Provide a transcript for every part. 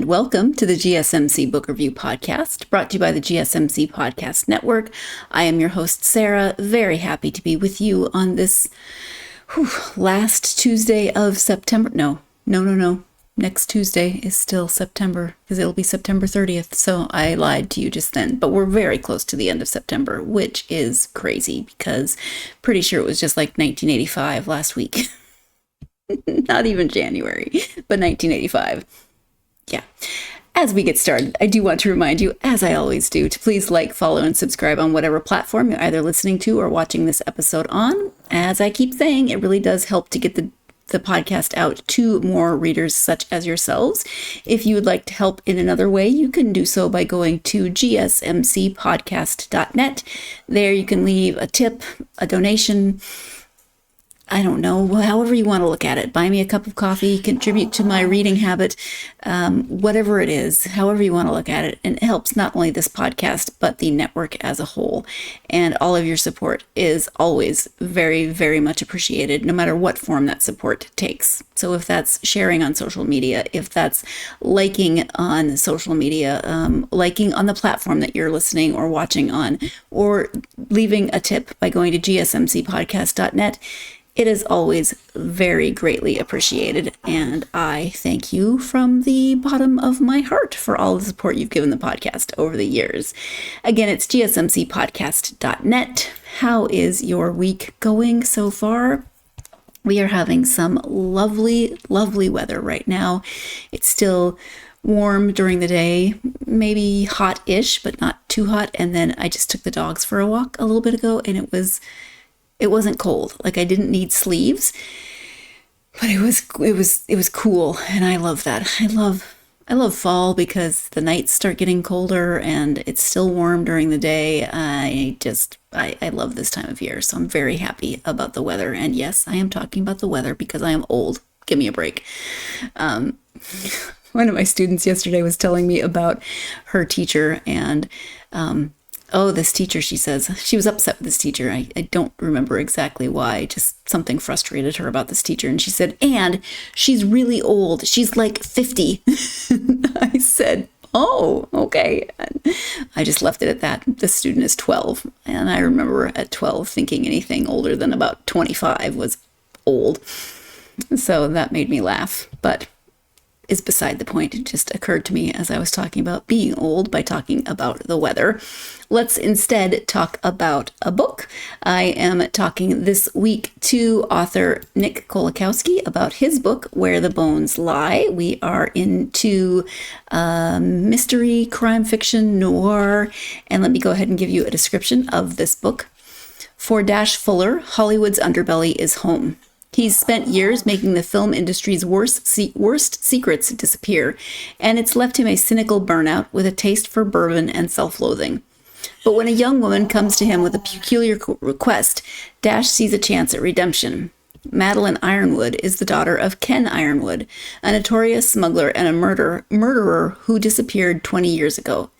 welcome to the GSMC Book Review Podcast, brought to you by the GSMC Podcast Network. I am your host, Sarah. Very happy to be with you on this last Tuesday of September. No. Next Tuesday is still September, because it'll be September 30th, so I lied to you just then. But we're very close to the end of September, which is crazy, because pretty sure it was just like 1985 last week. Not even January, but 1985. Yeah. As we get started, I do want to remind you, as I always do, to please like, follow, and subscribe on whatever platform you're either listening to or watching this episode on. As I keep saying, it really does help to get the podcast out to more readers such as yourselves. If you would like to help in another way, you can do so by going to gsmcpodcast.net. There you can leave a tip, a donation, I don't know, however you want to look at it. Buy me a cup of coffee, contribute to my reading habit, whatever it is, however you want to look at it. And it helps not only this podcast, but the network as a whole. And all of your support is always very, very much appreciated, no matter what form that support takes. So if that's sharing on social media, if that's liking on social media, liking on the platform that you're listening or watching on, or leaving a tip by going to gsmcpodcast.net, it is always very greatly appreciated, and I thank you from the bottom of my heart for all the support you've given the podcast over the years. Again, it's gsmcpodcast.net. How is your week going so far? We are having some lovely, lovely weather right now. It's still warm during the day, maybe hot-ish, but not too hot. And then I just took the dogs for a walk a little bit ago, and it wasn't cold. Like, I didn't need sleeves, but it was cool, and I love that. I love fall because the nights start getting colder and it's still warm during the day. I love this time of year, so I'm very happy about the weather. And yes, I am talking about the weather because I am old. Give me a break. One of my students yesterday was telling me about her teacher, and this teacher, she says, she was upset with this teacher. I don't remember exactly why, just something frustrated her about this teacher. And she said, and she's really old. She's like 50. I said, oh, okay. And I just left it at that. This student is 12. And I remember at 12 thinking anything older than about 25 was old. So that made me laugh, but is beside the point. It just occurred to me as I was talking about being old by talking about the weather. Let's instead talk about a book. I am talking this week to author Nick Kolakowski about his book, Where the Bones Lie. We are into mystery, crime fiction, noir, and let me go ahead and give you a description of this book. For Dash Fuller, Hollywood's underbelly is home. He's spent years making the film industry's worst secrets disappear, and it's left him a cynical burnout with a taste for bourbon and self-loathing. But when a young woman comes to him with a peculiar request, Dash sees a chance at redemption. Madeline Ironwood is the daughter of Ken Ironwood, a notorious smuggler and a murderer who disappeared 20 years ago.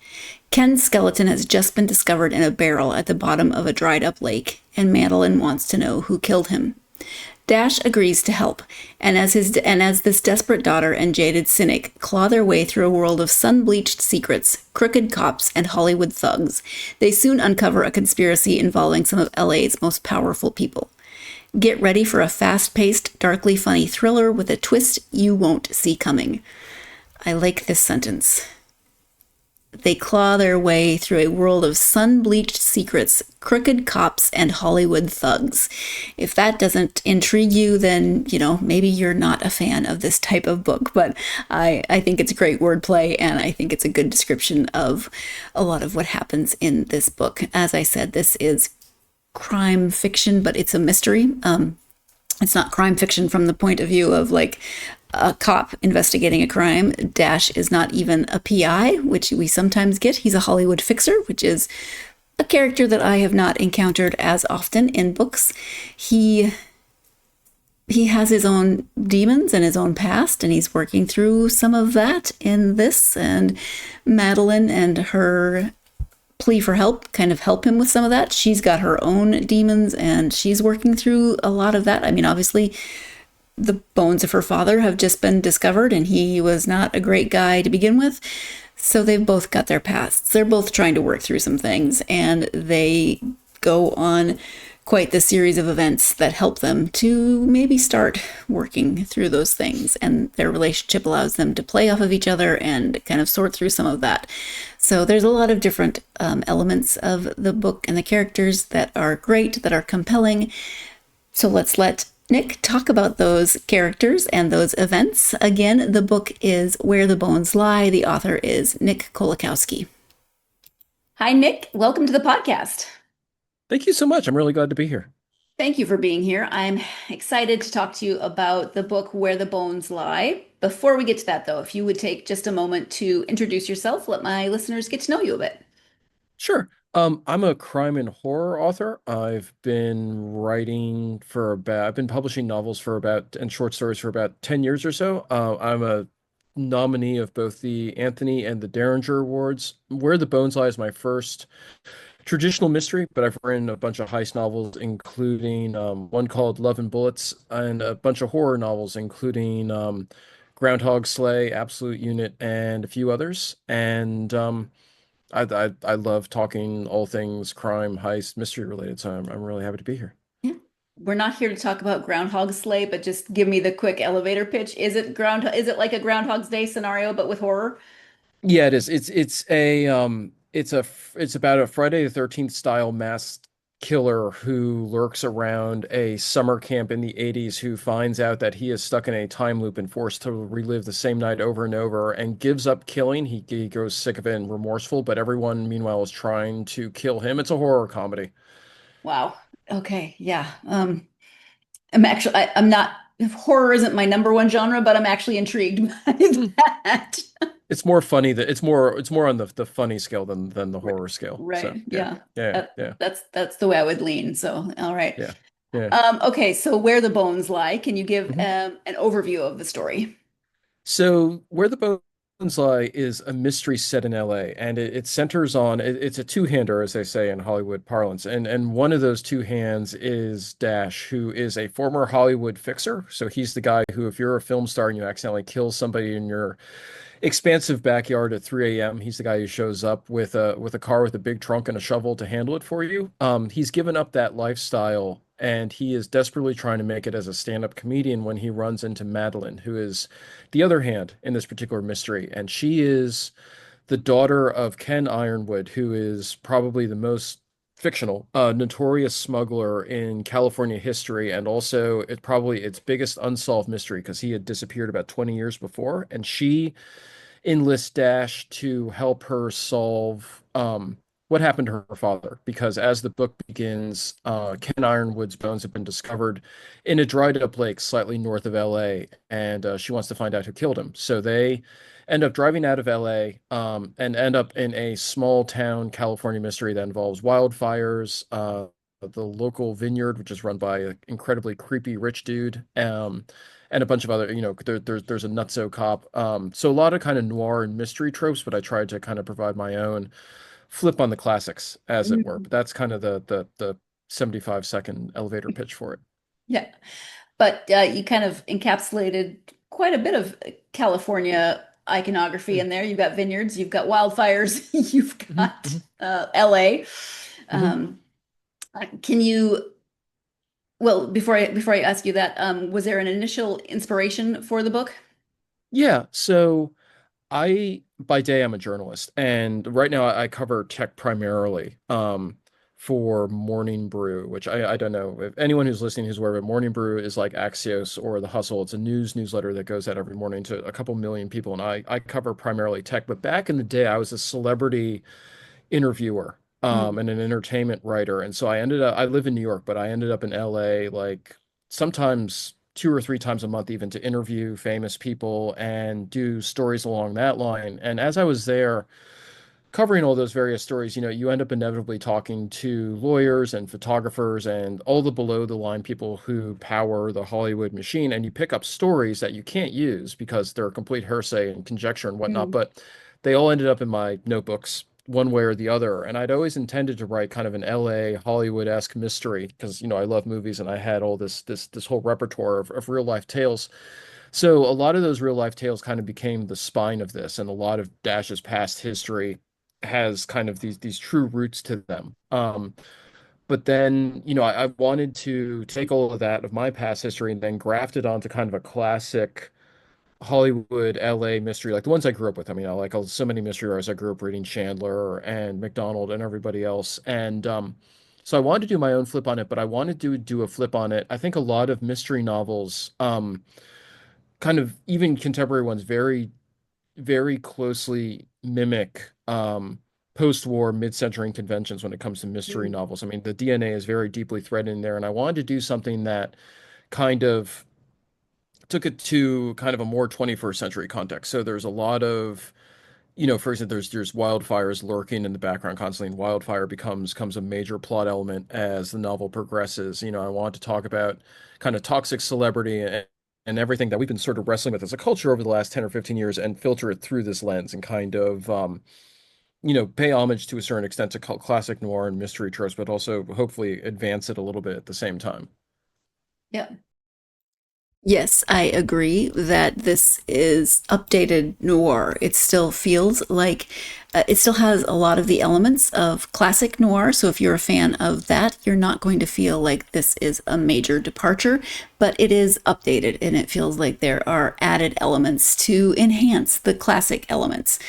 Ken's skeleton has just been discovered in a barrel at the bottom of a dried-up lake, and Madeline wants to know who killed him. Dash agrees to help, and as this desperate daughter and jaded cynic claw their way through a world of sun-bleached secrets, crooked cops, and Hollywood thugs, they soon uncover a conspiracy involving some of LA's most powerful people. Get ready for a fast-paced, darkly funny thriller with a twist you won't see coming. I like this sentence. They claw their way through a world of sun-bleached secrets, crooked cops, and Hollywood thugs. If that doesn't intrigue you, then, maybe you're not a fan of this type of book. But I think it's great wordplay, and I think it's a good description of a lot of what happens in this book. As I said, this is crime fiction, but it's a mystery. It's not crime fiction from the point of view of like a cop investigating a crime. Dash is not even a PI, which we sometimes get. He's a Hollywood fixer, which is a character that I have not encountered as often in books. He has his own demons and his own past, and he's working through some of that in this. And Madeline and her plea for help kind of help him with some of that. She's got her own demons, and she's working through a lot of that. I mean, obviously, the bones of her father have just been discovered, and he was not a great guy to begin with. So they've both got their pasts. They're both trying to work through some things, and they go on quite the series of events that help them to maybe start working through those things. And their relationship allows them to play off of each other and kind of sort through some of that. So there's a lot of different elements of the book and the characters that are great, that are compelling. So let's let Nick talk about those characters and those events. Again, the book is Where the Bones Lie. The author is Nick Kolakowski. Hi, Nick. Welcome to the podcast. Thank you so much. I'm really glad to be here. Thank you for being here. I'm excited to talk to you about the book Where the Bones Lie. Before we get to that, though, if you would take just a moment to introduce yourself, let my listeners get to know you a bit. Sure. I'm a crime and horror author. I've been publishing novels for about and short stories for about 10 years or so. I'm a nominee of both the Anthony and the Derringer Awards. Where the Bones Lie is my first traditional mystery, but I've written a bunch of heist novels, including one called Love and Bullets, and a bunch of horror novels, including Groundhog Slay, Absolute Unit, and a few others. And I love talking all things crime, heist, mystery related, so I'm really happy to be here. Yeah. We're not here to talk about Groundhog Slay, but just give me the quick elevator pitch. Is it like a Groundhog's Day scenario, but with horror? Yeah, it is. It's about a Friday the 13th style masked killer who lurks around a summer camp in the 80s, who finds out that he is stuck in a time loop and forced to relive the same night over and over, and gives up killing. He grows sick of it and remorseful, but everyone meanwhile is trying to kill him. It's a horror comedy. Wow. Okay. Yeah. I'm not, horror isn't my number one genre, but I'm actually intrigued by Hmm. that. It's more on the funny scale than the Right. horror scale. So Right. yeah. Yeah. Yeah, That, yeah, that's the way I would lean. So, all right. yeah, yeah. Okay. So Where the Bones Lie, can you give Mhm. an overview of the story? So, Where the Bones Lie is a mystery set in LA, and it centers on it's a two-hander, as they say in Hollywood parlance. And one of those two hands is Dash, who is a former Hollywood fixer. So he's the guy who, if you're a film star and you accidentally kill somebody in your expansive backyard at 3 a.m. He's the guy who shows up with a car with a big trunk and a shovel to handle it for you. He's given up that lifestyle, and he is desperately trying to make it as a stand-up comedian when he runs into Madeline, who is the other hand in this particular mystery. And she is the daughter of Ken Ironwood, who is probably the most fictional, notorious smuggler in California history, and also it probably its biggest unsolved mystery because he had disappeared about 20 years before, and she enlist Dash to help her solve what happened to her father. Because as the book begins, Ken Ironwood's bones have been discovered in a dried up lake slightly north of LA, and she wants to find out who killed him. So they end up driving out of LA and end up in a small town California mystery that involves wildfires. The local vineyard, which is run by an incredibly creepy rich dude, and a bunch of other, there's a nutso cop. So a lot of kind of noir and mystery tropes, but I tried to kind of provide my own flip on the classics, as it were. Mhm. But that's kind of the 75-second elevator pitch for it. Yeah. But you kind of encapsulated quite a bit of California iconography Mm, in there. You've got vineyards, you've got wildfires, you've mhm, got mhm, LA. mhm. Um, can you, well, before I ask you that, was there an initial inspiration for the book? Yeah, so by day, I'm a journalist, and right now I cover tech primarily for Morning Brew, which I don't know if anyone who's listening who's aware of it. Morning Brew is like Axios or The Hustle. It's a newsletter that goes out every morning to a couple million people, and I cover primarily tech. But back in the day, I was a celebrity interviewer Mm. and an entertainment writer. And so I live in New York, but I ended up in LA like sometimes two or three times a month, even to interview famous people and do stories along that line. And as I was there covering all those various stories, you end up inevitably talking to lawyers and photographers and all the below the line people who power the Hollywood machine. And you pick up stories that you can't use because they're complete hearsay and conjecture and whatnot. Mm. But they all ended up in my notebooks one way or the other. And I'd always intended to write kind of an LA Hollywood-esque mystery because, I love movies and I had all this whole repertoire of real life tales. So a lot of those real life tales kind of became the spine of this, and a lot of Dash's past history has kind of these true roots to them. But then, I wanted to take all of that of my past history and then graft it onto kind of a classic Hollywood, LA mystery, like the ones I grew up with. I mean, I like so many mystery writers. I grew up reading Chandler and McDonald and everybody else. And so I wanted to do my own flip on it, but I wanted to do a flip on it. I think a lot of mystery novels, kind of even contemporary ones, very, very closely mimic post-war mid-century conventions when it comes to mystery novels. I mean, the DNA is very deeply threaded in there, and I wanted to do something that kind of took it to kind of a more 21st century context. So there's a lot of, for example, there's wildfires lurking in the background constantly, and wildfire becomes a major plot element as the novel progresses. I want to talk about kind of toxic celebrity and everything that we've been sort of wrestling with as a culture over the last 10 or 15 years and filter it through this lens and kind of pay homage to a certain extent to classic noir and mystery tropes, but also hopefully advance it a little bit at the same time. Yeah. Yes, I agree that this is updated noir. It still feels like it still has a lot of the elements of classic noir. So if you're a fan of that, you're not going to feel like this is a major departure, but it is updated and it feels like there are added elements to enhance the classic elements.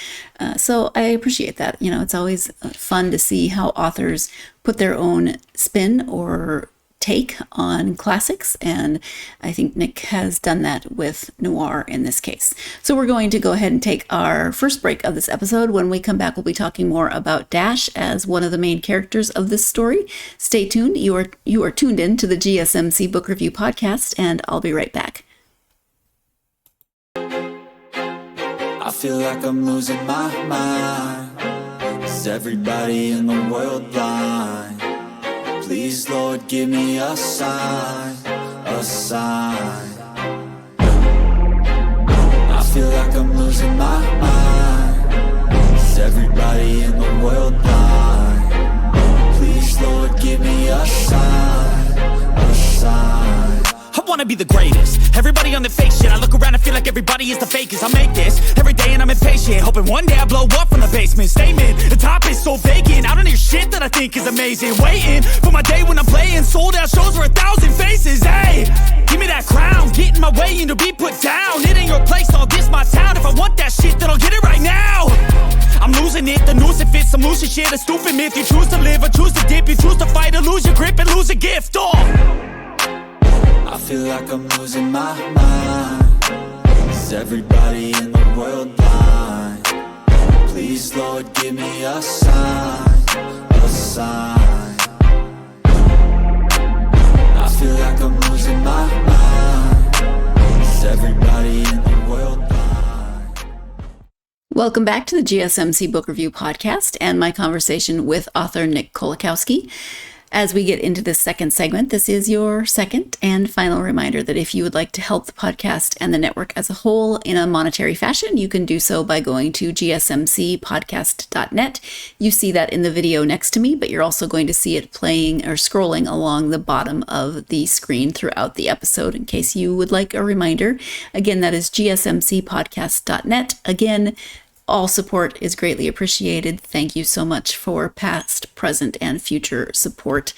So I appreciate that. It's always fun to see how authors put their own spin or take on classics, and I think Nick has done that with noir in this case. So we're going to go ahead and take our first break of this episode. When we come back, we'll be talking more about Dash as one of the main characters of this story. Stay tuned. You are tuned in to the GSMC Book Review Podcast, and I'll be right back. I feel like I'm losing my mind. Is everybody in the world blind? Please, Lord, give me a sign, a sign. I feel like I'm losing my mind. Is everybody in the world blind? Please, Lord, give me a sign, a sign. I wanna be the greatest. Everybody on the fake shit. I look around and feel like everybody is the fakest. I make this every day and I'm impatient, hoping one day I blow up from the basement. Statement, the top is so vacant. I don't hear shit that I think is amazing. Waiting for my day when I'm playing sold out shows for 1,000 faces. Hey, give me that crown, get in my way and to be put down. It ain't your place, all this my town. If I want that shit, then I'll get it right now. I'm losing it, the noose it fits, I'm losing shit. A stupid myth, you choose to live or choose to dip. You choose to fight or lose your grip and lose a gift. I feel like I'm losing my mind. Is everybody in the world blind? Please, Lord, give me a sign, a sign. I feel like I'm losing my mind. Is everybody in the world blind? Welcome back to the GSMC Book Review Podcast and my conversation with author Nick Kolakowski. As we get into this second segment, this is your second and final reminder that if you would like to help the podcast and the network as a whole in a monetary fashion, you can do so by going to gsmcpodcast.net. You see that in the video next to me, but you're also going to see it playing or scrolling along the bottom of the screen throughout the episode in case you would like a reminder. Again, that is gsmcpodcast.net. Again, all support is greatly appreciated. Thank you so much for past, present, and future support.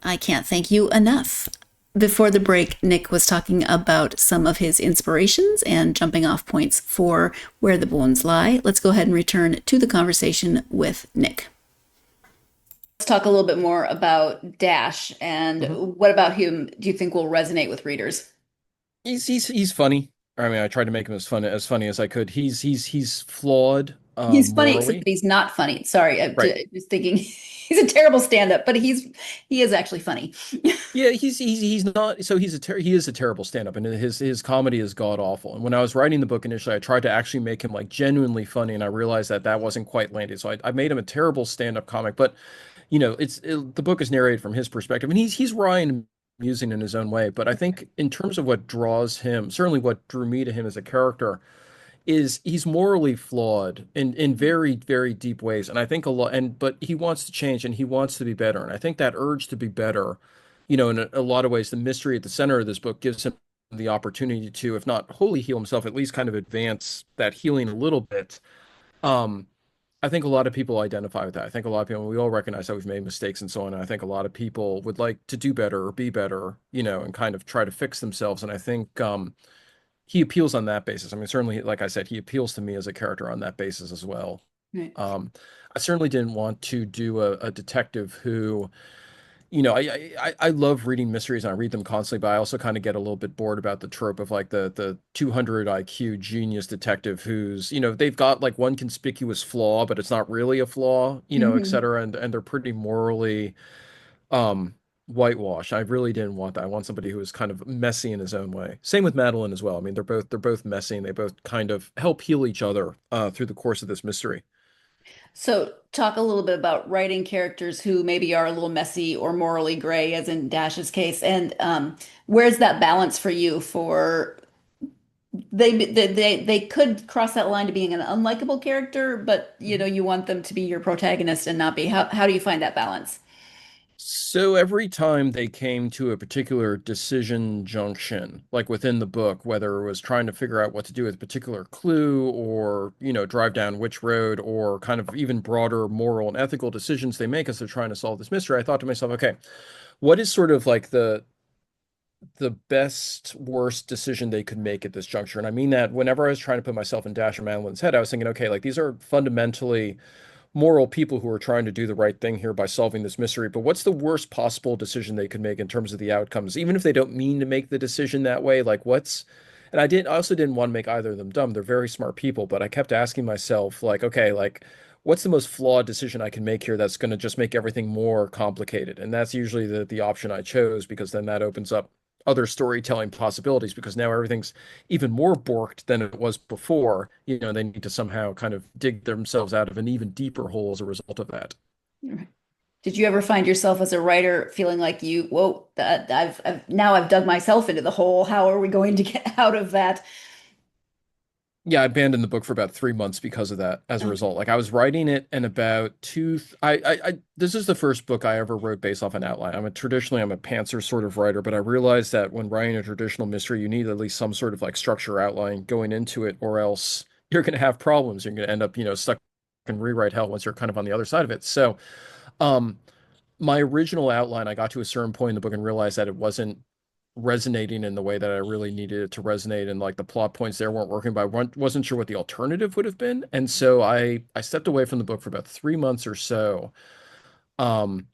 I can't thank you enough. Before the break, Nick was talking about some of his inspirations and jumping off points for Where the Bones Lie. Let's go ahead and return to the conversation with Nick. Let's talk a little bit more about Dash and what about him do you think will resonate with readers? He's funny. I mean, I tried to make him as funny as I could. He's flawed. He's funny, morally. except that he's not funny. Sorry, I'm Right. just thinking he's a terrible stand-up, but he is actually funny. Yeah, he's not. So he is a terrible stand-up, and his comedy is god awful. And when I was writing the book initially, I tried to actually make him like genuinely funny, and I realized that wasn't quite landed. So I made him a terrible stand-up comic. But the book is narrated from his perspective, and he's Ryan and amusing in his own way. But I think in terms of what draws him, certainly what drew me to him as a character, is he's morally flawed in very, very deep ways. And I think a lot, and but he wants to change and he wants to be better. And I think that urge to be better, in a lot of ways, the mystery at the center of this book gives him the opportunity to, if not wholly heal himself, at least kind of advance that healing a little bit. Um, I think a lot of people identify with that. I think a lot of people, we all recognize that we've made mistakes and so on. And I think a lot of people would like to do better or be better, and kind of try to fix themselves. And I think he appeals on that basis. I mean, certainly, like I said, he appeals to me as a character on that basis as well. Right. I certainly didn't want to do a detective who, I love reading mysteries and I read them constantly, but I also kind of get a little bit bored about the trope of like the 200 IQ genius detective who's, they've got like one conspicuous flaw, but it's not really a flaw, et Hmm. cetera. And they're pretty morally um whitewashed. I really didn't want that. I want somebody who is kind of messy in his own way. Same with Madeline as well. I mean, they're both messy and they both kind of help heal each other through the course of this mystery. So, talk a little bit about writing characters who maybe are a little messy or morally gray, as in Dash's case, and where's that balance for you? For they could cross that line to being an unlikable character, but you want them to be your protagonist and not be. How do you find that balance? So every time they came to a particular decision junction, like within the book, whether it was trying to figure out what to do with a particular clue or, drive down which road or kind of even broader moral and ethical decisions they make as they're trying to solve this mystery, I thought to myself, okay, what is sort of like the best worst decision they could make at this juncture? And I mean that whenever I was trying to put myself in Dash or Madeline's head, I was thinking, okay, like these are fundamentally moral people who are trying to do the right thing here by solving this mystery. But what's the worst possible decision they could make in terms of the outcomes, even if they don't mean to make the decision that way? Like and I also didn't want to make either of them dumb. They're very smart people, but I kept asking myself, like, okay, like, what's the most flawed decision I can make here that's going to just make everything more complicated? And that's usually the option I chose because then that opens up other storytelling possibilities because now everything's even more borked than it was before. They need to somehow kind of dig themselves out of an even deeper hole as a result of that. Did you ever find yourself as a writer feeling like whoa, that now I've dug myself into the hole. How are we going to get out of that? Yeah, I abandoned the book for about 3 months because of that. As a Okay. result, like I was writing it, and about two, this is the first book I ever wrote based off an outline. I'm a pantser sort of writer, but I realized that when writing a traditional mystery, you need at least some sort of like structure outline going into it, or else you're going to have problems. You're going to end up, stuck in rewrite hell once you're kind of on the other side of it. So, um, my original outline, I got to a certain point in the book and realized that it wasn't resonating in the way that I really needed it to resonate, and like the plot points there weren't working, but wasn't sure what the alternative would have been. And so I stepped away from the book for about 3 months or so, um,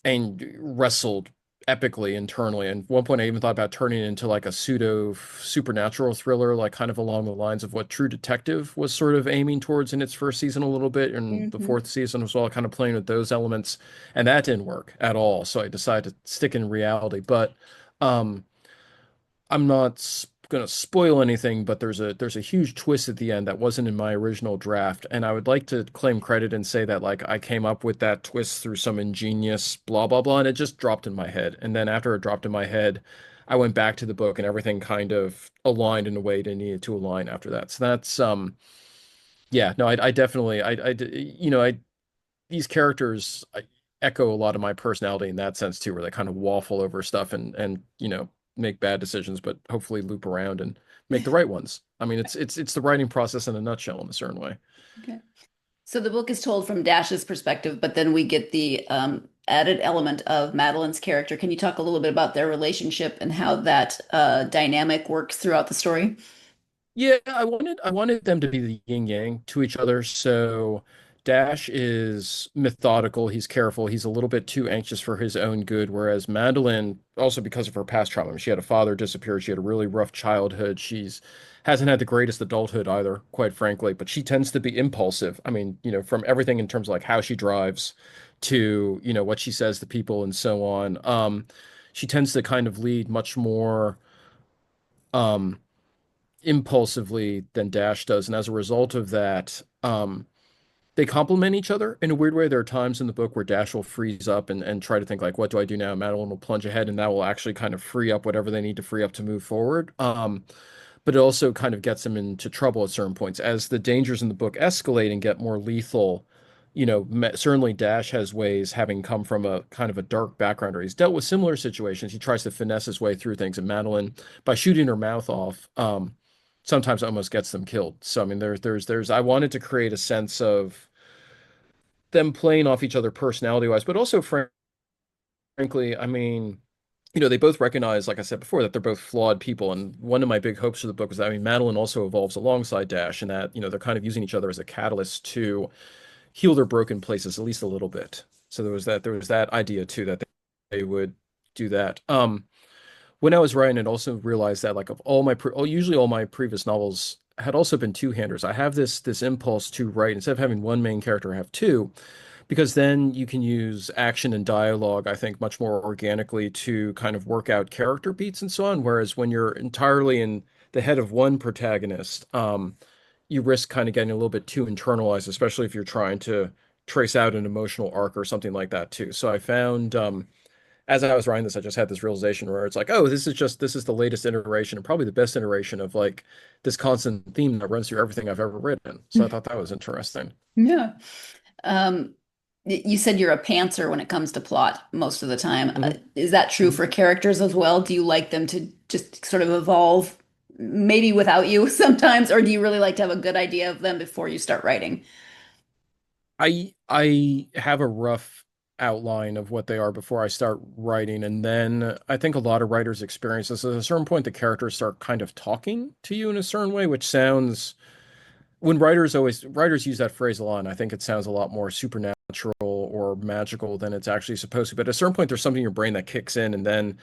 and wrestled epically internally. And at one point I even thought about turning it into like a pseudo supernatural thriller, like kind of along the lines of what True Detective was sort of aiming towards in its first season a little bit, and the Hmm. fourth season as well, kind of playing with those elements. And that didn't work at all. So I decided to stick in reality. But um I'm not going to spoil anything, but there's a huge twist at the end that wasn't in my original draft, and I would like to claim credit and say that like I came up with that twist through some ingenious blah blah blah, and it just dropped in my head. And then after it dropped in my head, I went back to the book, and everything kind of aligned in a way it needed to align after that. So that's yeah, no, I definitely I these characters echo a lot of my personality in that sense too, where they kind of waffle over stuff and make bad decisions, but hopefully loop around and make the right ones. I mean, it's the writing process in a nutshell in a certain way. Okay. So the book is told from Dash's perspective, but then we get the added element of Madeline's character. Can you talk a little bit about their relationship and how that dynamic works throughout the story? Yeah, I wanted them to be the yin yang to each other. So Dash is methodical, he's careful, he's a little bit too anxious for his own good, whereas Madeline, also because of her past trauma, she had a father disappear, she had a really rough childhood, she's hasn't had the greatest adulthood either, quite frankly, but she tends to be impulsive. I mean, from everything in terms of like how she drives to, what she says to people and so on. She tends to kind of lead much more um impulsively than Dash does. And as a result of that, they complement each other in a weird way. There are times in the book where Dash will freeze up and try to think like, what do I do now? Madeline will plunge ahead and that will actually kind of free up whatever they need to free up to move forward. but it also kind of gets him into trouble at certain points. As the dangers in the book escalate and get more lethal, certainly Dash has ways, having come from a kind of a dark background, or he's dealt with similar situations. He tries to finesse his way through things, and Madeline, by shooting her mouth off, sometimes almost gets them killed. So I mean, I wanted to create a sense of them playing off each other personality wise, but also frankly, I mean, they both recognize, like I said before, that they're both flawed people. And one of my big hopes for the book was that, I mean, Madeline also evolves alongside Dash, and that, they're kind of using each other as a catalyst to heal their broken places at least a little bit. So there was that idea too, that they would do that. When I was writing, I also realized that, like, of usually all my previous novels had also been two-handers. I have this impulse to write, instead of having one main character, I have two, because then you can use action and dialogue, I think, much more organically to kind of work out character beats and so on. Whereas when you're entirely in the head of one protagonist, you risk kind of getting a little bit too internalized, especially if you're trying to trace out an emotional arc or something like that too. So I found, as I was writing this, I just had this realization where it's like, oh, this is the latest iteration, and probably the best iteration of, like, this constant theme that runs through everything I've ever written. So I thought that was interesting. Yeah. You said you're a pantser when it comes to plot most of the time. Is that true for characters as well? Do you like them to just sort of evolve, maybe without you sometimes, or do you really like to have a good idea of them before you start writing? I have a rough outline of what they are before I start writing, and then I think a lot of writers experience this. At a certain point, the characters start kind of talking to you in a certain way, which sounds, when writers use that phrase a lot, and I think it sounds a lot more supernatural or magical than it's actually supposed to. But at a certain point, there's something in your brain that kicks in, and then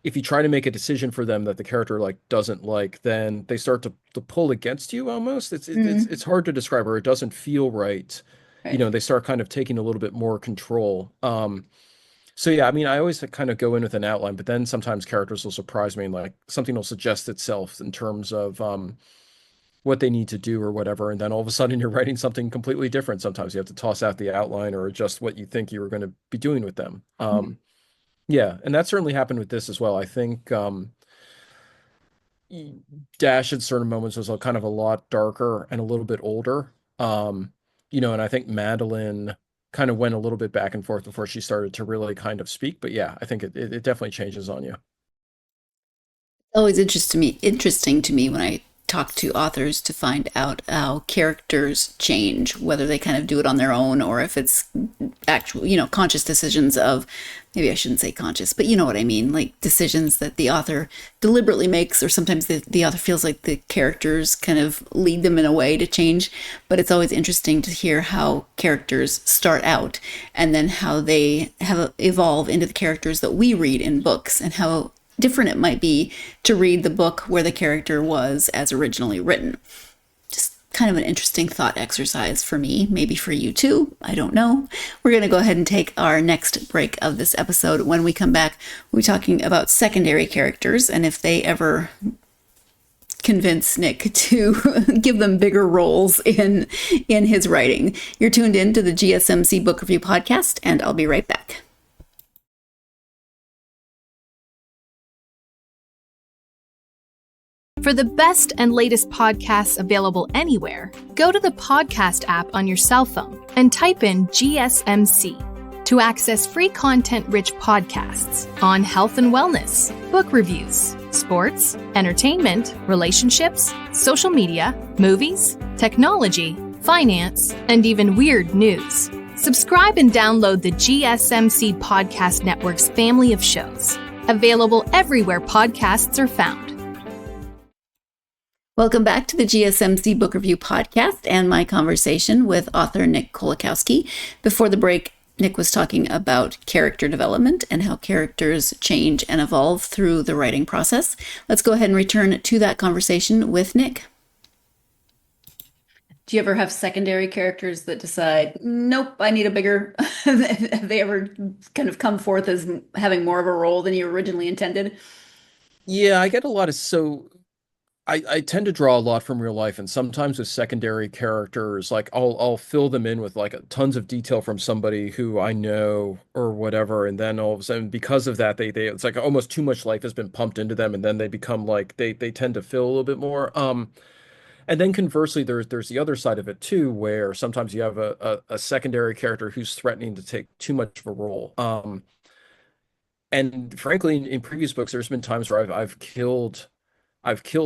if you try to make a decision for them that the character, like, doesn't like, then they start to pull against you almost. It's hard to describe, or it doesn't feel right. Right. They start kind of taking a little bit more control. So yeah, I mean, I always kind of go in with an outline, but then sometimes characters will surprise me, and, like, something will suggest itself in terms of what they need to do or whatever, and then all of a sudden you're writing something completely different. Sometimes you have to toss out the outline or adjust what you think you were going to be doing with them. Yeah, and that certainly happened with this as well. I think Dash at certain moments was kind of a lot darker and a little bit older. And I think Madeline kind of went a little bit back and forth before she started to really kind of speak. But yeah, I think it definitely changes on you. Always interesting to me when I talk to authors to find out how characters change, whether they kind of do it on their own or if it's actual, conscious decisions of, maybe I shouldn't say conscious, but you know what I mean, like decisions that the author deliberately makes, or sometimes the author feels like the characters kind of lead them in a way to change. But it's always interesting to hear how characters start out and then how they have evolve into the characters that we read in books, and how different it might be to read the book where the character was as originally written. Just kind of an interesting thought exercise for me, maybe for you too. I don't know. We're going to go ahead and take our next break of this episode. When we come back, we'll be talking about secondary characters and if they ever convince Nick to give them bigger roles in his writing. You're tuned in to the GSMC Book Review Podcast, and I'll be right back. For the best and latest podcasts available anywhere, go to the podcast app on your cell phone and type in GSMC to access free content-rich podcasts on health and wellness, book reviews, sports, entertainment, relationships, social media, movies, technology, finance, and even weird news. Subscribe and download the GSMC Podcast Network's family of shows, available everywhere podcasts are found. Welcome back to the GSMC Book Review Podcast and my conversation with author Nick Kolakowski. Before the break, Nick was talking about character development and how characters change and evolve through the writing process. Let's go ahead and return to that conversation with Nick. Do you ever have secondary characters that decide, nope, I need a bigger, have they ever kind of come forth as having more of a role than you originally intended? Yeah, I get a lot of, so I tend to draw a lot from real life, and sometimes with secondary characters, like I'll fill them in with like tons of detail from somebody who I know or whatever, and then all of a sudden, because of that, they it's like almost too much life has been pumped into them, and then they become like they tend to fill a little bit more. And then conversely, there's the other side of it too, where sometimes you have a secondary character who's threatening to take too much of a role. And frankly, in previous books, there's been times where I've killed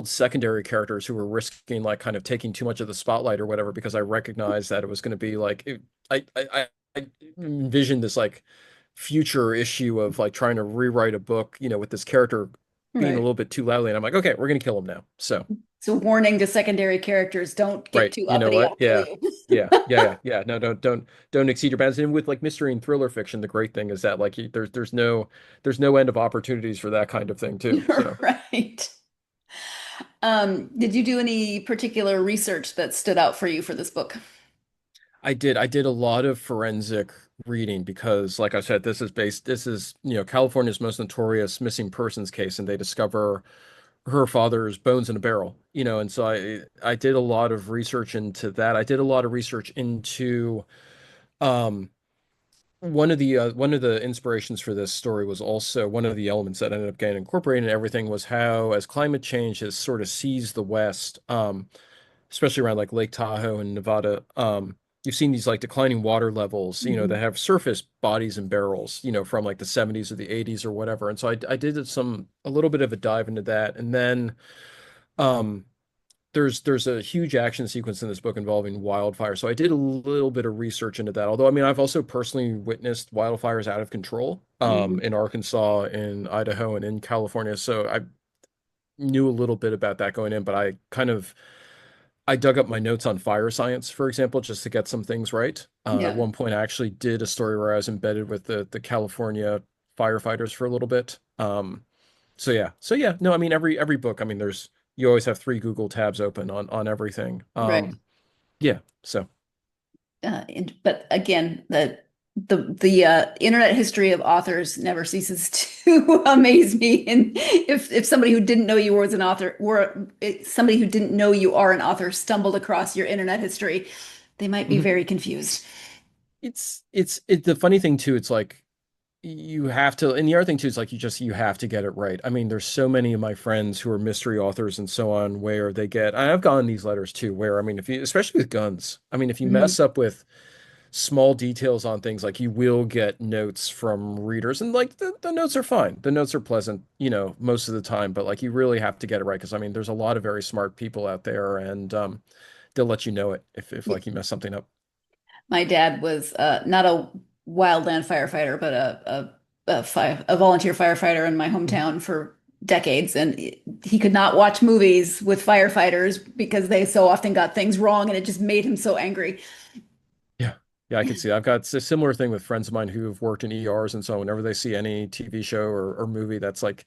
secondary characters who were risking like kind of taking too much of the spotlight or whatever because I recognized that it was going to be like I envisioned this like future issue of like trying to rewrite a book, with this character being a Right. little bit too loudly, and I'm like, okay, we're gonna kill him now. So, So warning to secondary characters, don't get right, too you know uppity, what? I'll kill Yeah, you. yeah. No, don't exceed your bounds. And with like mystery and thriller fiction, the great thing is that like there's no end of opportunities for that kind of thing too. So. Right. Did you do any particular research that stood out for you for this book? I did a lot of forensic reading because, like I said, this is California's most notorious missing persons case, and they discover her father's bones in a barrel, and so I did a lot of research into that. I did a lot of research into um one of the inspirations for this story was also one of the elements that ended up getting incorporated in everything was how as climate change has sort of seized the West, especially around like Lake Tahoe and Nevada, you've seen these like declining water levels, that Mhm. have surface bodies and barrels, from like the 70s or the 80s or whatever. And so I did a little bit of a dive into that. And then um, there's a huge action sequence in this book involving wildfire. So I did a little bit of research into that. Although, I mean, I've also personally witnessed wildfires out of control, Mhm. in Arkansas, in Idaho, and in California. So I knew a little bit about that going in, but I dug up my notes on fire science, for example, just to get some things right. At Yeah. one point, I actually did a story where I was embedded with the California firefighters for a little bit. So yeah, no, I mean every book. I mean, you always have three Google tabs open on everything. Right. Yeah, so But again, the internet history of authors never ceases to amaze me. And if somebody who didn't know you was an author, somebody who didn't know you are an author stumbled across your internet history, they might be mhm. very confused. It's the funny thing too. It's like you have to, and the other thing too is like you have to get it right. I mean, there's so many of my friends who are mystery authors and so on where they get. I've gotten these letters too, where I mean, if you, especially with guns, I mean, if you Mhm. mess up with small details on things, like you will get notes from readers, and like the notes are fine. The notes are pleasant, most of the time, but like you really have to get it right because I mean, there's a lot of very smart people out there, and they'll let you know it if Yeah. like you mess something up. My dad was not a wildland firefighter, but a volunteer firefighter in my Mhm. hometown for decades, and he could not watch movies with firefighters because they so often got things wrong, and it just made him so angry. Yeah. Yeah, I can see. I've got a similar thing with friends of mine who have worked in ERs, and so whenever they see any TV show or movie that's like,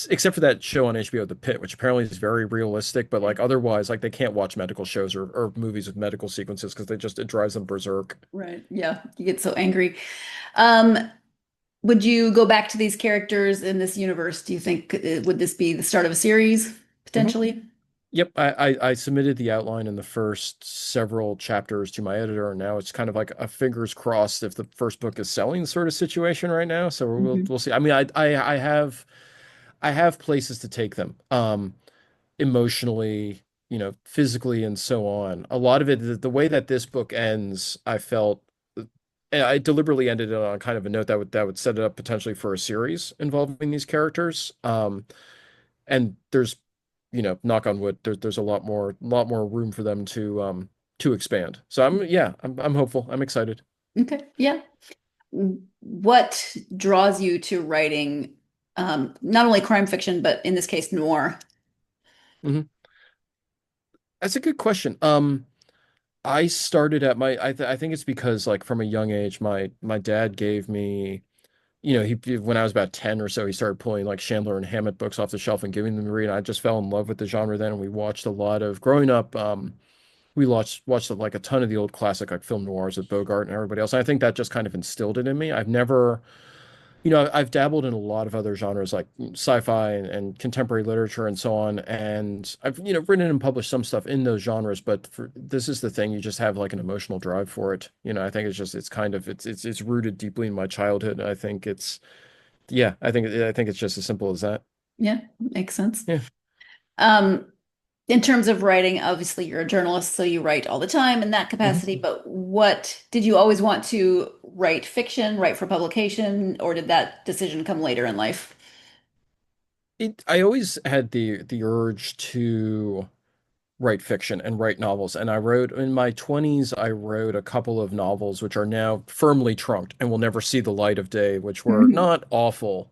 except for that show on HBO, The Pit, which apparently is very realistic, but like otherwise, like they can't watch medical shows or movies with medical sequences because it drives them berserk. Right. Yeah, you get so angry. Um, would you go back to these characters in this universe? Do you think would this be the start of a series Mhm. potentially? Yep, I submitted the outline in the first several chapters to my editor, and now it's kind of like a fingers crossed if the first book is selling sort of situation right now. So we'll see. I mean, I have places to take them, emotionally, physically, and so on. A lot of it, the way that this book ends, I felt, and I deliberately ended it on kind of a note that would set it up potentially for a series involving these characters. And there's, knock on wood, there's a lot more room for them to expand. So I'm hopeful. I'm excited. Okay. Yeah. What draws you to writing not only crime fiction, but in this case, noir? Mhm. That's a good question. I started at I think it's because like from a young age, my dad gave me, he when I was about 10 or so, he started pulling like Chandler and Hammett books off the shelf and giving them to read. And I just fell in love with the genre then, and we watched a lot of growing up. We watched like a ton of the old classic like film noirs with Bogart and everybody else. And I think that just kind of instilled it in me. I've never I've dabbled in a lot of other genres like sci-fi and contemporary literature and so on, and I've written and published some stuff in those genres. But this is the thing, you just have like an emotional drive for it. I think it's kind of it's rooted deeply in my childhood. I think I think it's just as simple as that. Yeah, makes sense. Yeah. Um, in terms of writing, obviously you're a journalist, so you write all the time in that capacity, but what did you always want to write fiction, write for publication, or did that decision come later in life? I always had the urge to write fiction and write novels. And I wrote in my 20s, I wrote a couple of novels which are now firmly trunked and will never see the light of day, which were Mhm. not awful.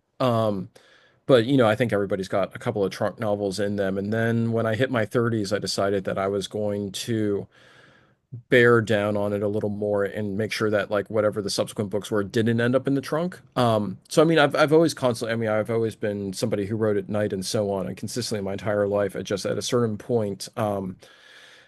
But I think everybody's got a couple of trunk novels in them. And then when I hit my 30s, I decided that I was going to bear down on it a little more and make sure that like whatever the subsequent books were didn't end up in the trunk. So I mean, I've always constantly, I mean, I've always been somebody who wrote at night and so on, and consistently my entire life. I just at a certain point,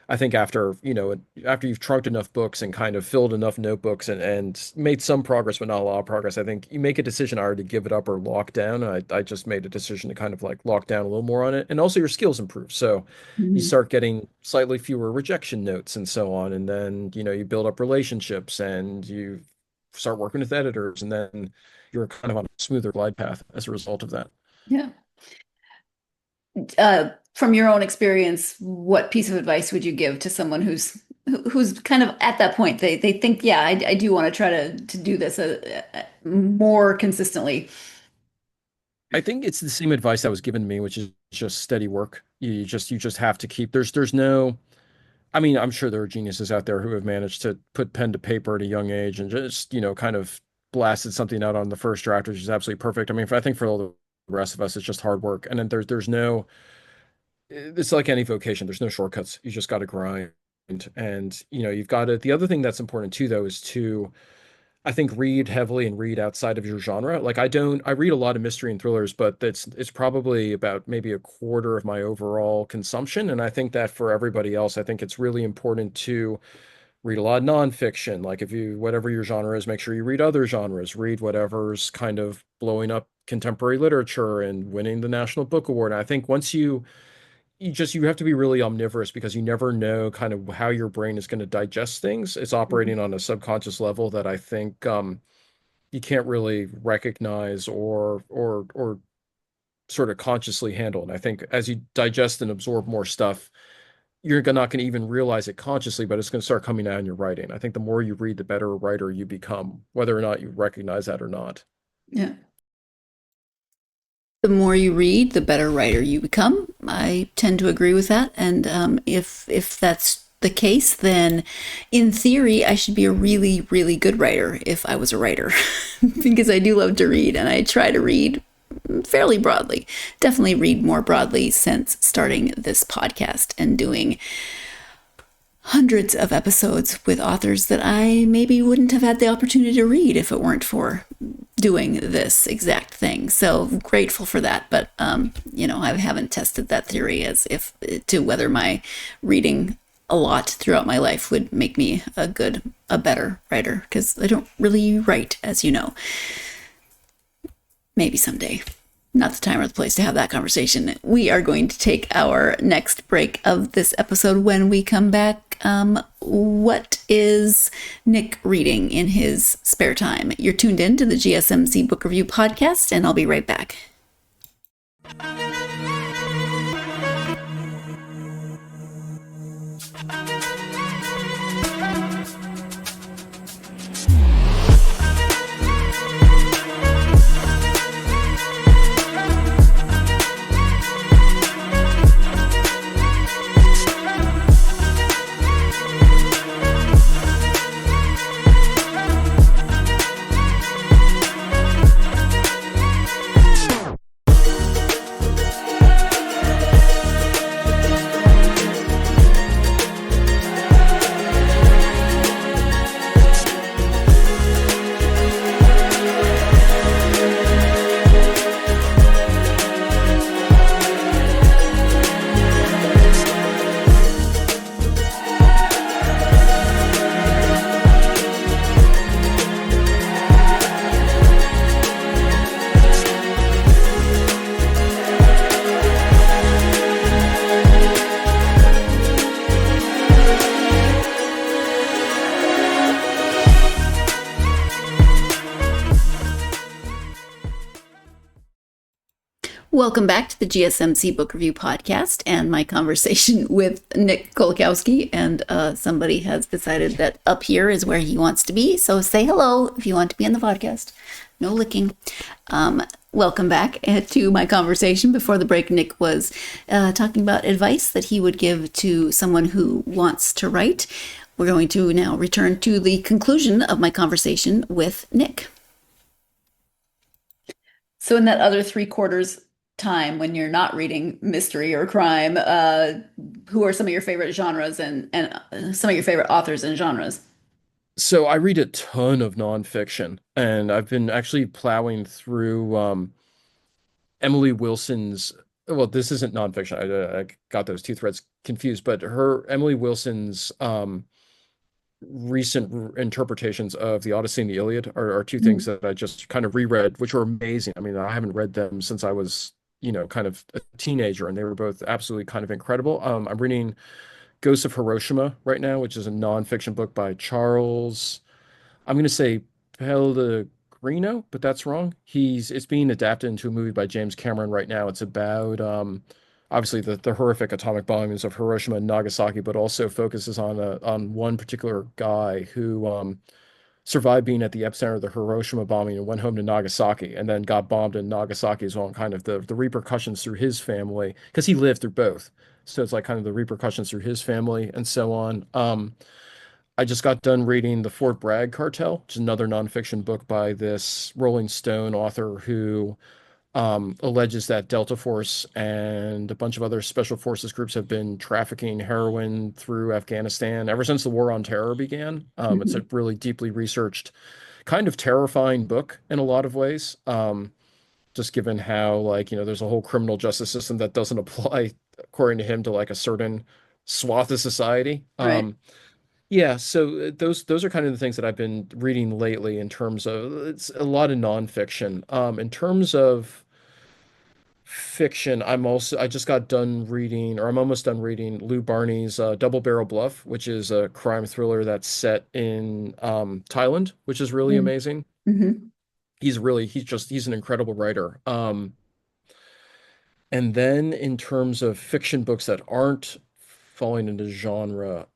I think after you've trunked enough books and kind of filled enough notebooks and made some progress, but not a lot of progress, I think you make a decision either to give it up or lock down. And I just made a decision to kind of like lock down a little more on it. And also your skills improve. So you Mhm. start getting slightly fewer rejection notes and so on. And then, you build up relationships and you start working with editors. And then you're kind of on a smoother glide path as a result of that. Yeah. From your own experience, what piece of advice would you give to someone who's kind of at that point? They think, yeah, I do want to try to do this more consistently. I think it's the same advice that was given to me, which is just steady work. You just have to keep there's no I mean, I'm sure there are geniuses out there who have managed to put pen to paper at a young age and just, kind of blasted something out on the first draft, which is absolutely perfect. I mean, I think for all the rest of us, it's just hard work. And then there's no it's like any vocation, there's no shortcuts. You just got to grind. And, you've got to the other thing that's important too, though, is to I think read heavily and read outside of your genre. Like I read a lot of mystery and thrillers, but it's probably about maybe a quarter of my overall consumption. And I think that for everybody else, I think it's really important to read a lot of nonfiction. Like if you whatever your genre is, make sure you read other genres. Read whatever's kind of blowing up contemporary literature and winning the National Book Award. And I think once you have to be really omnivorous because you never know kind of how your brain is going to digest things. It's operating on a subconscious level that I think you can't really recognize or sort of consciously handle. And I think as you digest and absorb more stuff, you're not going to even realize it consciously, but it's going to start coming out in your writing. I think the more you read, the better a writer you become, whether or not you recognize that or not. Yeah. The more you read, the better writer you become. I tend to agree with that. And if that's the case, then in theory, I should be a really, really good writer if I was a writer, because I do love to read and I try to read fairly broadly. Definitely read more broadly since starting this podcast and doing hundreds of episodes with authors that I maybe wouldn't have had the opportunity to read if it weren't for doing this exact thing. So grateful for that. But, I haven't tested that theory as if to whether my reading a lot throughout my life would make me a better writer, because I don't really write, as you know. Maybe someday. Not the time or the place to have that conversation. We are going to take our next break of this episode. When we come back, what is Nick reading in his spare time? You're tuned in to the GSMC Book Review Podcast, and I'll be right back. Welcome back to the GSMC Book Review Podcast and my conversation with Nick Kolakowski. And somebody has decided that up here is where he wants to be. So say hello if you want to be in the podcast. No licking. Welcome back to my conversation. Before the break, Nick was talking about advice that he would give to someone who wants to write. We're going to now return to the conclusion of my conversation with Nick. So in that other 3/4 time when you're not reading mystery or crime, who are some of your favorite genres and some of your favorite authors and genres? So I read a ton of nonfiction, and I've been actually plowing through Emily Wilson's. Well, this isn't nonfiction. I got those two threads confused, but her Emily Wilson's recent interpretations of the Odyssey and the Iliad are two things that I just kind of reread, which were amazing. I mean, I haven't read them since I was, kind of a teenager, and they were both absolutely kind of incredible. I'm reading Ghosts of Hiroshima right now, which is a nonfiction book by Charles. I'm going to say Pellegrino, but that's wrong. It's being adapted into a movie by James Cameron right now. It's about obviously the horrific atomic bombings of Hiroshima and Nagasaki, but also focuses on one particular guy who survived being at the epicenter of the Hiroshima bombing and went home to Nagasaki and then got bombed in Nagasaki as well, and kind of the repercussions through his family, because he lived through both. So it's like kind of the repercussions through his family and so on. I just got done reading The Fort Bragg Cartel, which is another nonfiction book by this Rolling Stone author who alleges that Delta Force and a bunch of other special forces groups have been trafficking heroin through Afghanistan ever since the War on Terror began. It's a really deeply researched, kind of terrifying book in a lot of ways. Just given how, like, there's a whole criminal justice system that doesn't apply, according to him, to like a certain swath of society. Right. Yeah, so those are kind of the things that I've been reading lately in terms of it's a lot of nonfiction. In terms of fiction, I just got done reading, or I'm almost done reading Lou Barney's Double Barrel Bluff, which is a crime thriller that's set in Thailand, which is really amazing. Mm-hmm. He's an incredible writer. And then in terms of fiction books that aren't falling into genre,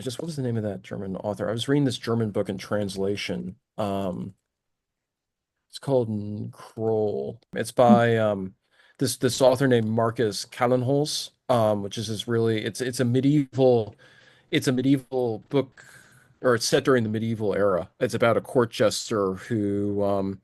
what was the name of that German author? I was reading this German book in translation. It's called Kroll. It's by this author named Marcus Kallenholz, which is it's a medieval book, or it's set during the medieval era. It's about a court jester who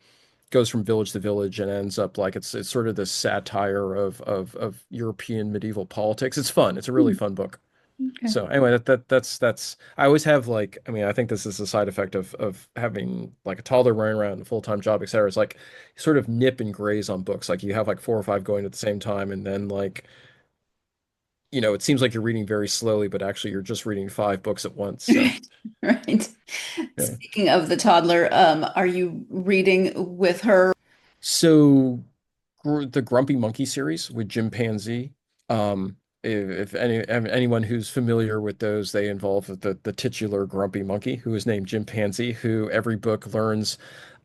goes from village to village and ends up like it's sort of this satire of European medieval politics. It's fun. It's a really fun book. Okay. So anyway, that's I always have, like, I mean, I think this is a side effect of having like a toddler running around, a full-time job, etc. It's like you sort of nip and graze on books. Like you have like 4 or 5 going at the same time, and then like it seems like you're reading very slowly, but actually you're just reading 5 books at once. So Right. yeah. Speaking of the toddler, are you reading with her? So the Grumpy Monkey series with Jim Pansy. If anyone who's familiar with those, they involve the titular grumpy monkey who is named Jim Pansy, who every book learns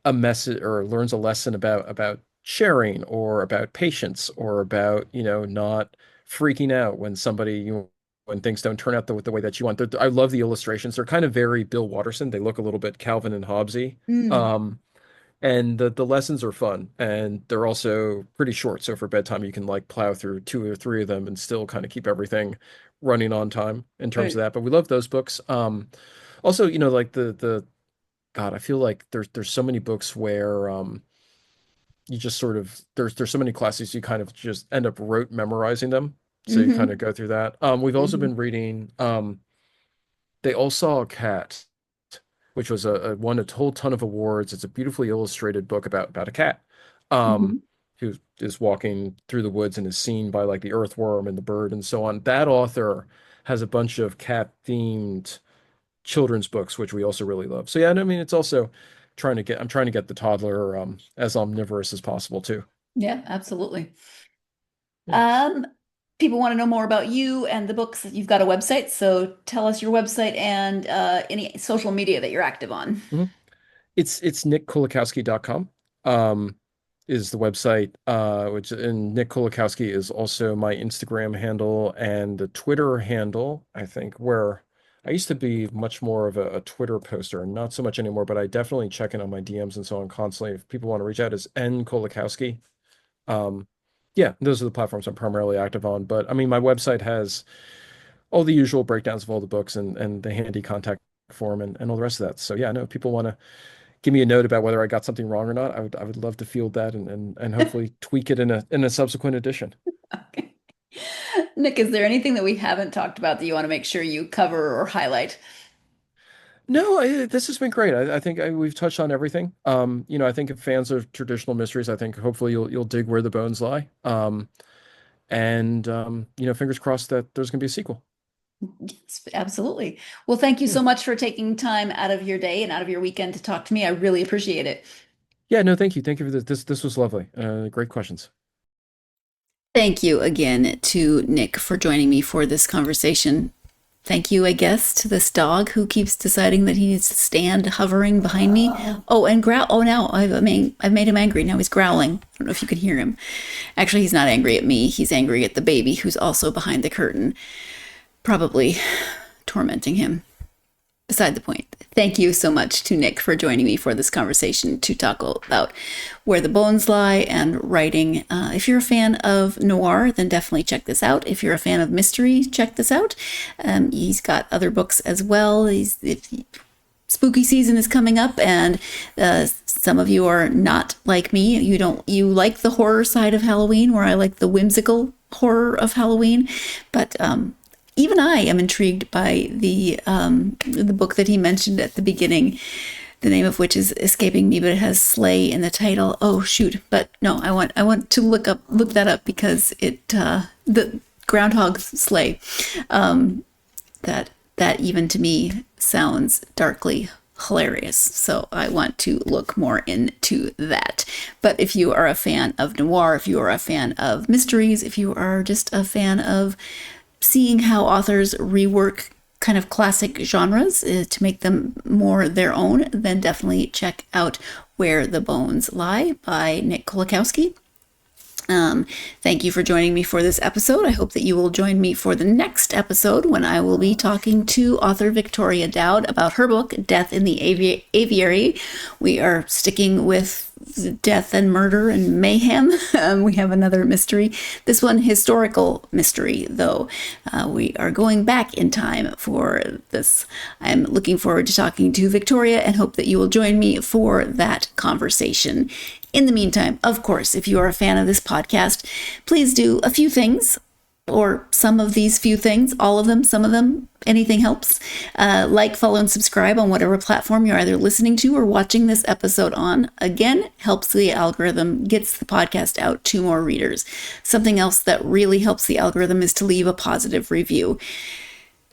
a message or learns a lesson about sharing or about patience or about not freaking out when when things don't turn out the way that you want. I love the illustrations. They're kind of very Bill Watterson. They look a little bit Calvin and Hobbesy. Mm. And the lessons are fun, and they're also pretty short. So for bedtime, you can like plow through 2 or 3 of them and still kind of keep everything running on time in terms of Right. that. But we love those books. Also, like the God, I feel like there's so many books where you just sort of there's so many classes you kind of just end up rote memorizing them. So you kind Mm-hmm. of go through that. We've also Mm-hmm. been reading They All Saw a Cat, which was won a whole ton of awards. It's a beautifully illustrated book about a cat Mm-hmm. um, who is walking through the woods and is seen by like the earthworm and the bird and so on. That author has a bunch of cat themed children's books, which we also really love. So yeah, and I mean, it's also I'm trying to get the toddler as omnivorous as possible too. Yeah, absolutely. Yeah. Um, People want to know more about you and the books. You've got a website, so tell us your website and any social media that you're active on. Mhm. It's nickkolakowski.com. Um, is the website, which and Nick Kolakowski is also my Instagram handle and the Twitter handle, I think, where I used to be much more of a Twitter poster, not so much anymore, but I definitely check in on my DMs and so on constantly. If people want to reach out, is N Kolakowski. Um, yeah, those are the platforms I'm primarily active on. But I mean, my website has all the usual breakdowns of all the books and the handy contact form and all the rest of that. So yeah, no, if people want to give me a note about whether I got something wrong or not, I would love to field that and hopefully tweak it in a subsequent edition. Okay. Nick, is there anything that we haven't talked about that you want to make sure you cover or highlight? No, this has been great. I think we've touched on everything. I think if fans of traditional mysteries, I think hopefully you'll dig where the bones lie. Fingers crossed that there's going to be a sequel. Yes, absolutely. Well, thank you so much for taking time out of your day and out of your weekend to talk to me. I really appreciate it. Yeah, no, thank you. Thank you for this. This was lovely. Great questions. Thank you again to Nick for joining me for this conversation. Thank you, I guess, to this dog who keeps deciding that he needs to stand hovering behind me. Oh, and growl. Oh, now I've made him angry. Now he's growling. I don't know if you can hear him. Actually, he's not angry at me. He's angry at the baby who's also behind the curtain, probably tormenting him. Beside the point. Thank you so much to Nick for joining me for this conversation to talk about where the bones lie and writing. If you're a fan of noir, then definitely check this out. If you're a fan of mystery, check this out. He's got other books as well. Spooky season is coming up, and some of you are not like me. You like the horror side of Halloween, where I like the whimsical horror of Halloween, but even I am intrigued by the book that he mentioned at the beginning, the name of which is escaping me, but it has Slay in the title. Oh shoot! But no, I want to look that up because the Groundhog Slay. That even to me sounds darkly hilarious. So I want to look more into that. But if you are a fan of noir, if you are a fan of mysteries, if you are just a fan of seeing how authors rework kind of classic genres to make them more their own, then definitely check out Where the Bones Lie by Nick Kolakowski. Thank you for joining me for this episode. I hope that you will join me for the next episode when I will be talking to author Victoria Dowd about her book, Death in the Aviary. We are sticking with death and murder and mayhem. We have another mystery. This one, historical mystery, though. We are going back in time for this. I'm looking forward to talking to Victoria and hope that you will join me for that conversation. In the meantime, of course, if you are a fan of this podcast, please do a few things, or some of these few things, all of them, some of them, anything helps. Like, follow, and subscribe on whatever platform you're either listening to or watching this episode on. Again, helps the algorithm, gets the podcast out to more readers. Something else that really helps the algorithm is to leave a positive review.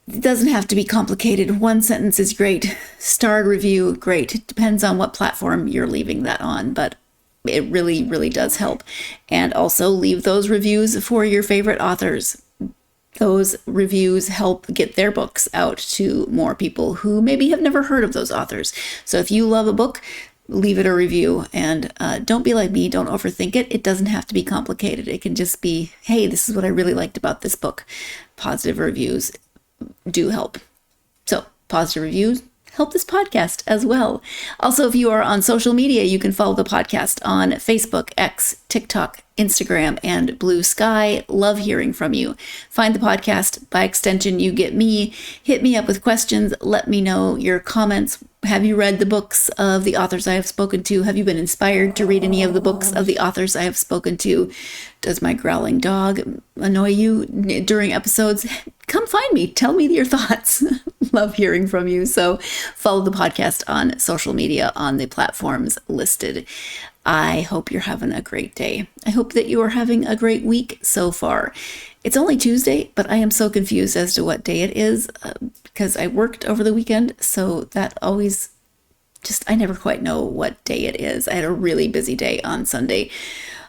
It doesn't have to be complicated. One sentence is great. Starred review, great. It depends on what platform you're leaving that on, but it really, really does help. And also leave those reviews for your favorite authors. Those reviews help get their books out to more people who maybe have never heard of those authors. So if you love a book, leave it a review. And don't be like me. Don't overthink it. It doesn't have to be complicated. It can just be, hey, this is what I really liked about this book. Positive reviews do help. So positive reviews help this podcast as well. Also, if you are on social media, you can follow the podcast on Facebook, X, TikTok, Instagram, and Blue Sky. Love hearing from you. Find the podcast. By extension, you get me. Hit me up with questions. Let me know your comments. Have you read the books of the authors I have spoken to? Have you been inspired to read any of the books of the authors I have spoken to? Does my growling dog annoy you during episodes? Come find me. Tell me your thoughts. Love hearing from you. So follow the podcast on social media on the platforms listed. I hope you're having a great day. I hope that you are having a great week so far. It's only Tuesday, but I am so confused as to what day it is because I worked over the weekend. So that always I never quite know what day it is. I had a really busy day on Sunday.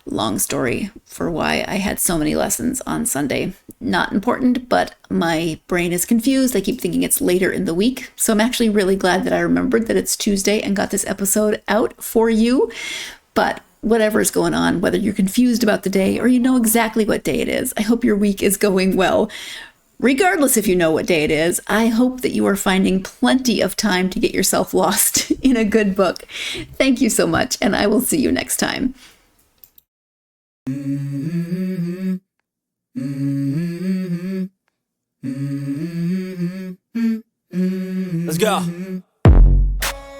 Long story for why I had so many lessons on Sunday. Not important, but my brain is confused. I keep thinking it's later in the week. So I'm actually really glad that I remembered that it's Tuesday and got this episode out for you. But whatever's going on, whether you're confused about the day or you know exactly what day it is. I hope your week is going well. Regardless if you know what day it is, I hope that you are finding plenty of time to get yourself lost in a good book. Thank you so much, and I will see you next time. Let's go.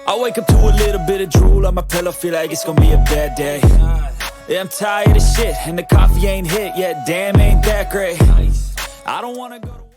I wake up to a little bit of drool on my pillow, feel like it's gonna be a bad day. Yeah, I'm tired of shit, and the coffee ain't hit yet, damn, ain't that great. I don't wanna go to